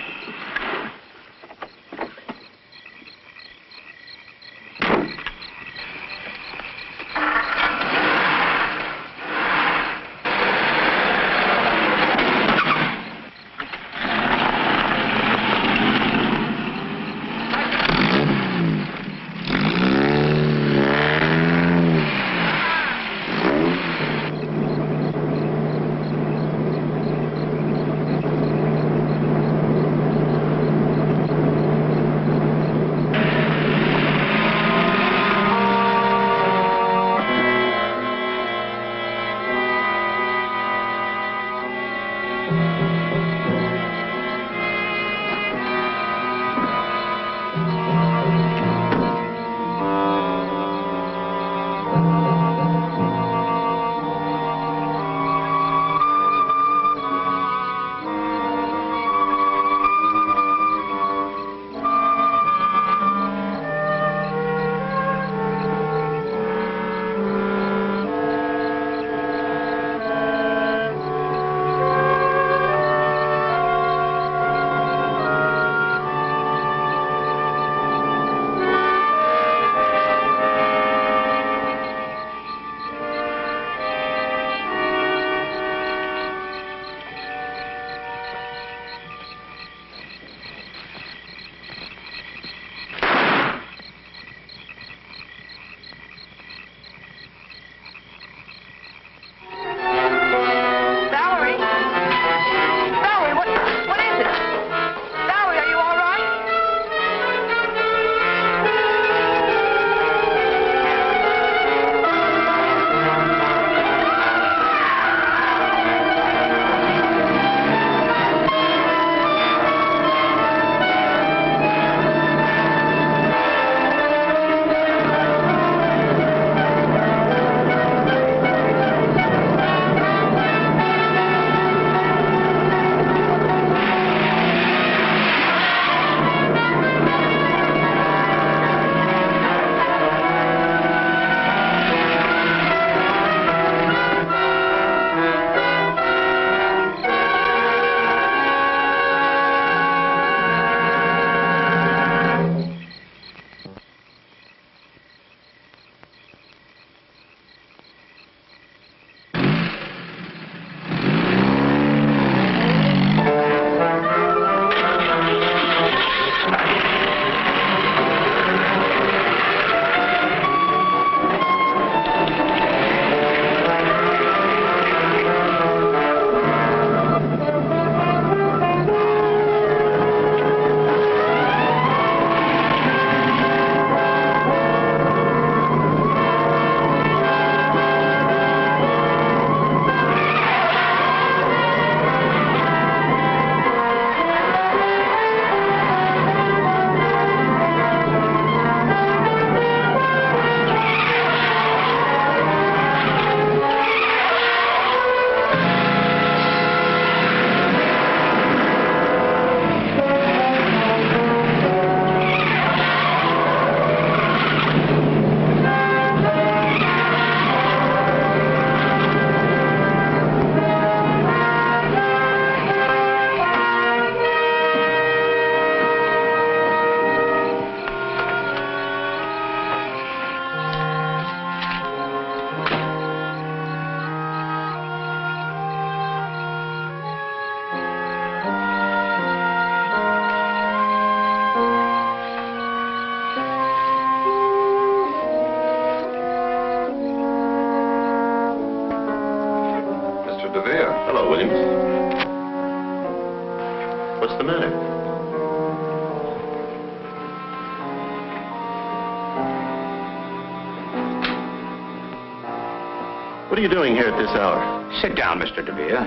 What are you doing here at this hour? Sit down, Mr. DeVere.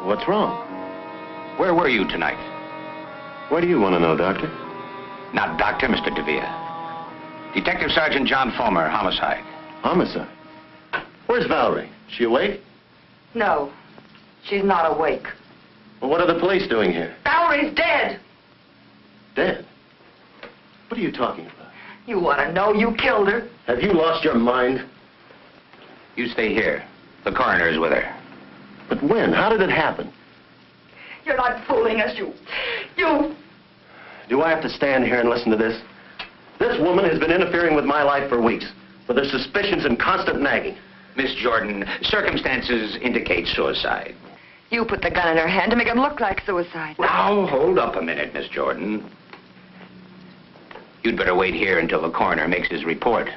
What's wrong? Where were you tonight? Why do you want to know, Doctor? Not Doctor, Mr. DeVere. Detective Sergeant John Fulmer, homicide. Homicide? Where's Valerie? She awake? No, she's not awake. Well, what are the police doing here? Valerie's dead. Dead? What are you talking about? You want to know? You killed her. Have you lost your mind? You stay here. The coroner's with her. But when? How did it happen? You're not fooling us, you... Do I have to stand here and listen to this? This woman has been interfering with my life for weeks, with her suspicions and constant nagging. Miss Jordan, circumstances indicate suicide. You put the gun in her hand to make it look like suicide. Now, hold up a minute, Miss Jordan. You'd better wait here until the coroner makes his report.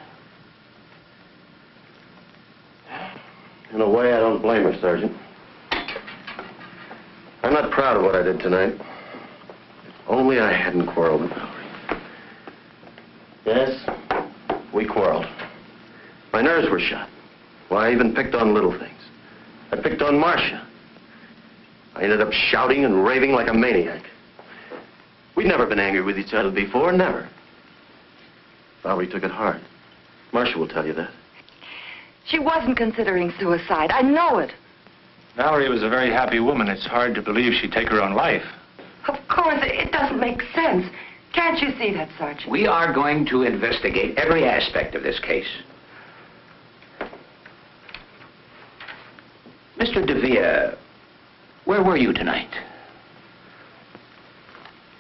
In a way, I don't blame her, Sergeant. I'm not proud of what I did tonight. If only I hadn't quarreled with Valerie. Yes, we quarreled. My nerves were shot. Well, I even picked on little things. I picked on Marcia. I ended up shouting and raving like a maniac. We'd never been angry with each other before, never. Valerie took it hard. Marcia will tell you that. She wasn't considering suicide. I know it. Valerie was a very happy woman. It's hard to believe she'd take her own life. Of course, it doesn't make sense. Can't you see that, Sergeant? We are going to investigate every aspect of this case. Mr. DeVere, where were you tonight?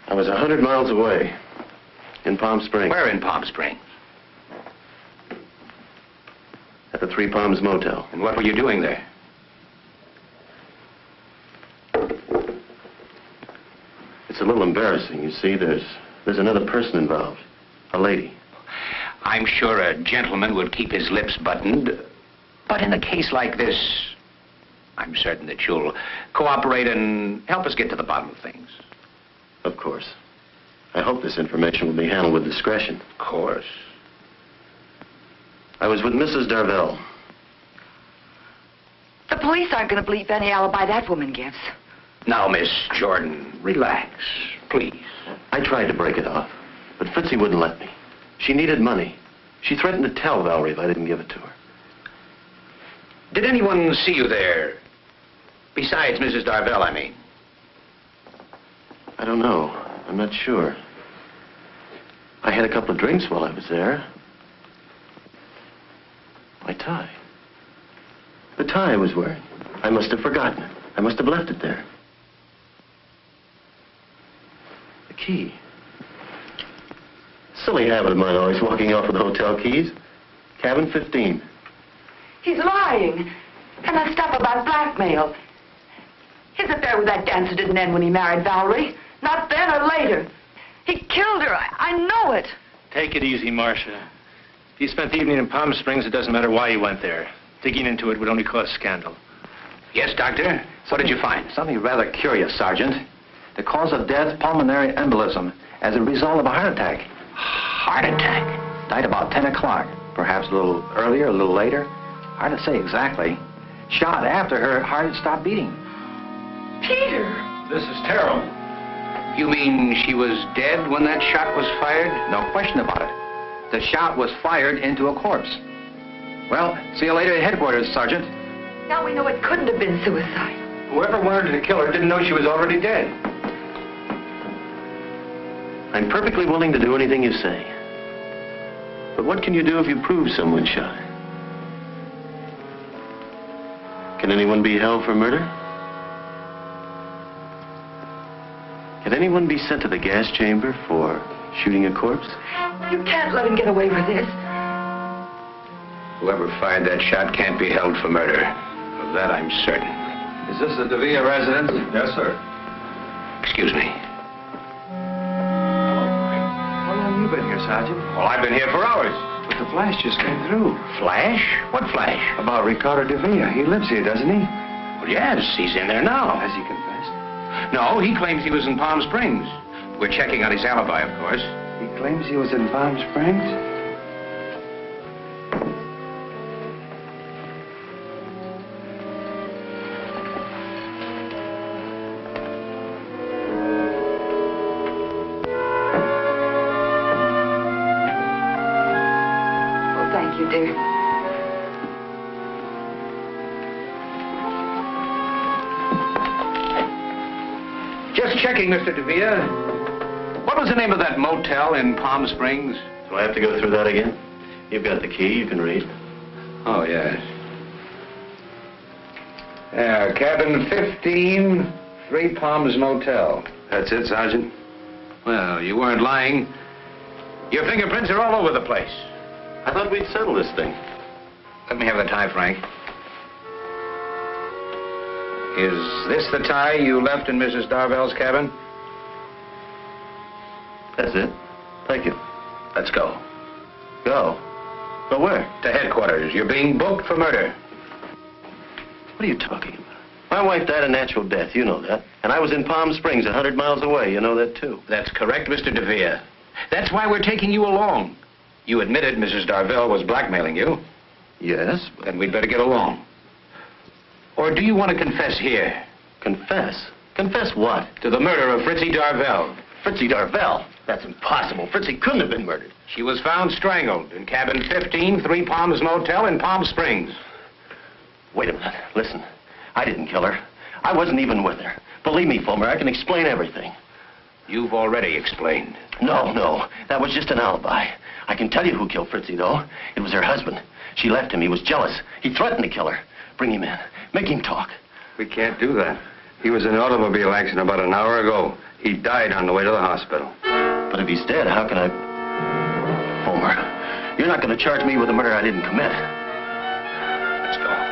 I was 100 miles away, in Palm Springs. Where in Palm Springs? At the Three Palms Motel. And what were you doing there? It's a little embarrassing. You see, there's another person involved. A lady. I'm sure a gentleman would keep his lips buttoned. But in a case like this, I'm certain that you'll cooperate and help us get to the bottom of things. Of course. I hope this information will be handled with discretion. Of course. I was with Mrs. Darvell. The police aren't going to believe any alibi that woman gives. Now, Miss Jordan, relax, please. I tried to break it off, but Fritzie wouldn't let me. She needed money. She threatened to tell Valerie if I didn't give it to her. Did anyone see you there? Besides Mrs. Darvell, I mean. I don't know. I'm not sure. I had a couple of drinks while I was there. My tie. The tie I was wearing. I must have forgotten it. I must have left it there. The key. Silly habit of mine, always walking off with hotel keys. Cabin 15. He's lying. And that stuff about blackmail. His affair with that dancer didn't end when he married Valerie. Not then or later. He killed her. I know it. Take it easy, Marcia. If you spent the evening in Palm Springs, it doesn't matter why you went there. Digging into it would only cause scandal. Yes, Doctor? What did you find? Something rather curious, Sergeant. The cause of death, pulmonary embolism, as a result of a heart attack. Heart attack? Died about 10 o'clock. Perhaps a little earlier, a little later. Hard to say exactly. Shot after her heart had stopped beating. Peter! This is terrible. You mean she was dead when that shot was fired? No question about it. The shot was fired into a corpse. Well, see you later at headquarters, Sergeant. Now we know it couldn't have been suicide. Whoever wanted to kill her didn't know she was already dead. I'm perfectly willing to do anything you say. But what can you do if you prove someone shot her? Can anyone be held for murder? Can anyone be sent to the gas chamber for shooting a corpse? You can't let him get away with this. Whoever fired that shot can't be held for murder. Of that I'm certain. Is this the DeVere residence? Yes, sir. Excuse me. How long have you been here, Sergeant? Well, I've been here for hours. But the flash just came through. Flash? What flash? About Ricardo DeVere. He lives here, doesn't he? Well, yes, he's in there now. Has he confessed? No, he claims he was in Palm Springs. We're checking on his alibi, of course. He claims he was in Palm Springs? dear. Just checking, Mr. DeVere. What was the name of that motel in Palm Springs? Do I have to go through that again? You've got the key, you can read. Oh, yes. Yeah, cabin 15, Three Palms Motel. That's it, Sergeant? Well, you weren't lying. Your fingerprints are all over the place. I thought we'd settle this thing. Let me have the tie, Frank. Is this the tie you left in Mrs. Darvell's cabin? That's it. Thank you. Let's go. Go? Go where? To headquarters. You're being booked for murder. What are you talking about? My wife died a natural death, you know that. And I was in Palm Springs, 100 miles away, you know that too. That's correct, Mr. DeVere. That's why we're taking you along. You admitted Mrs. Darvell was blackmailing you. Yes. Then we'd better get along. Or do you want to confess here? Confess? Confess what? To the murder of Fritzie Darvell. Fritzie Darvell? That's impossible. Fritzie couldn't have been murdered. She was found strangled in cabin 15, Three Palms Motel in Palm Springs. Wait a minute. Listen. I didn't kill her. I wasn't even with her. Believe me, Fulmer, I can explain everything. You've already explained. No. That was just an alibi. I can tell you who killed Fritzie, though. It was her husband. She left him. He was jealous. He threatened to kill her. Bring him in. Make him talk. We can't do that. He was in an automobile accident about an hour ago. He died on the way to the hospital. But if he's dead, how can I... Fulmer, you're not going to charge me with a murder I didn't commit. Let's go.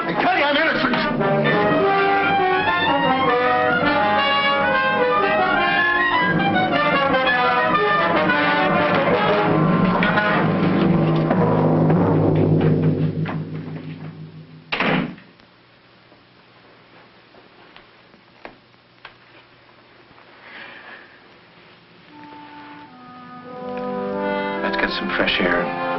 I tell you, I'm innocent. Let's get some fresh air.